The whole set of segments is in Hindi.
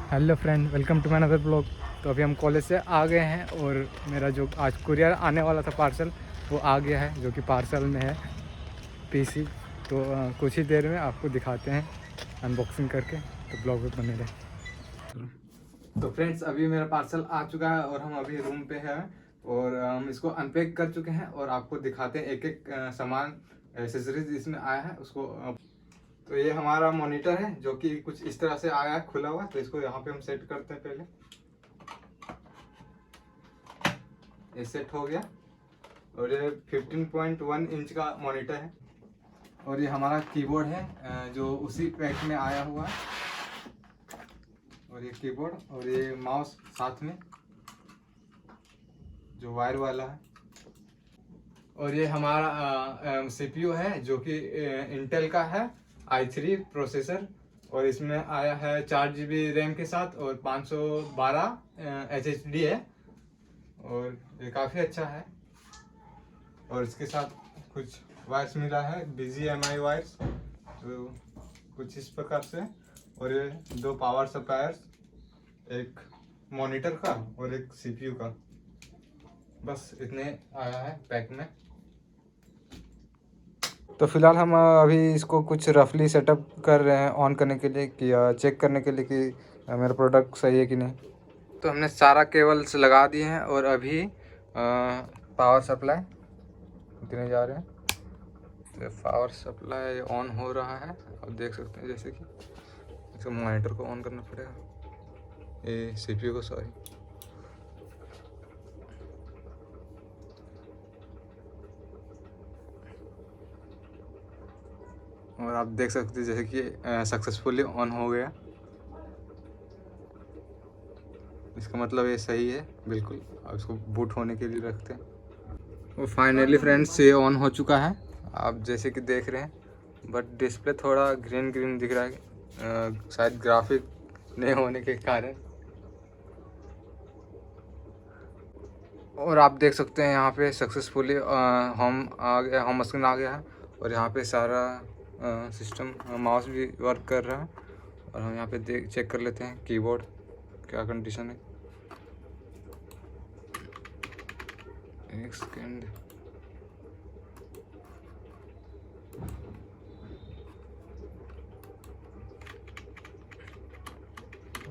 Hello friend, welcome to my another blog. तो अभी हम कॉलेज से आ गए हैं और मेरा जो आज कुरियर आने वाला था पार्सल वो आ गया है, जो कि पार्सल में है पीसी। तो कुछ ही देर में आपको दिखाते हैं अनबॉक्सिंग करके, तो ब्लॉग में बने रहे। तो फ्रेंड्स, अभी मेरा पार्सल आ चुका है और हम अभी रूम पे हैं और हम इसको अनपैक कर चुके हैं और आपको दिखाते हैं एक एक सामान एसेसरीज इसमें आया है उसको। तो ये हमारा मॉनिटर है जो कि कुछ इस तरह से आया है खुला हुआ, तो इसको यहाँ पे हम सेट करते हैं। पहले ये सेट हो गया और ये 15.1 इंच का मॉनिटर है। और ये हमारा कीबोर्ड है जो उसी पैक में आया हुआ है, और ये कीबोर्ड और ये माउस साथ में जो वायर वाला है। और ये हमारा सीपीयू है जो कि इंटेल का है, i3 प्रोसेसर, और इसमें आया है 4 GB रैम के साथ और 512 HDD है, और ये काफ़ी अच्छा है। और इसके साथ कुछ वायर्स मिला है, BGMI वायर्स, तो कुछ इस प्रकार से। और ये 2 पावर सप्लायर्स, एक मॉनिटर का और एक CPU का। बस इतने आया है पैक में। तो फिलहाल हम अभी इसको कुछ रफली सेटअप कर रहे हैं ऑन करने के लिए, कि चेक करने के लिए कि मेरा प्रोडक्ट सही है कि नहीं। तो हमने सारा केबल्स लगा दिए हैं और अभी पावर सप्लाई देने जा रहे हैं। तो पावर सप्लाई ऑन हो रहा है, आप देख सकते हैं। जैसे कि इसको मॉनिटर को ऑन करना पड़ेगा, ये CPU को, सॉरी। और आप देख सकते हैं जैसे कि सक्सेसफुली ऑन हो गया। इसका मतलब ये सही है बिल्कुल। अब इसको बूट होने के लिए रखते हैं। वो फाइनली फ्रेंड्स ये ऑन हो चुका है, आप जैसे कि देख रहे हैं। बट डिस्प्ले थोड़ा ग्रीन ग्रीन दिख रहा है, शायद ग्राफिक नहीं होने के कारण। और आप देख सकते हैं यहाँ पे सक्सेसफुली होम आ गया, होम स्क्रीन आ गया है। और यहाँ पे सारा सिस्टम, माउस भी वर्क कर रहा है। और हम यहाँ पे चेक कर लेते हैं कीबोर्ड क्या कंडीशन है। एक सेकेंड,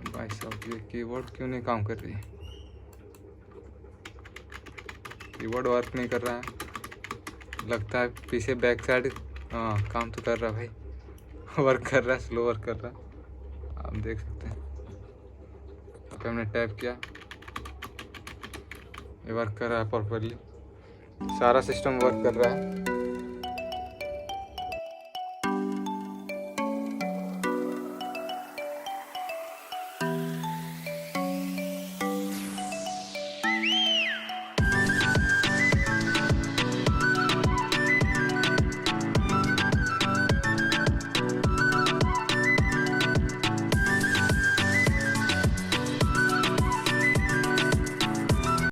भाई साहब ये कीबोर्ड क्यों नहीं काम कर रही है? कीबोर्ड वर्क नहीं कर रहा है लगता है। पीछे बैक साइड काम तो कर रहा है भाई, वर्क कर रहा है, स्लो वर्क कर रहा है, आप देख सकते हैं। तो हमने टैप किया, ये वर्क कर रहा है प्रॉपरली, सारा सिस्टम वर्क कर रहा है।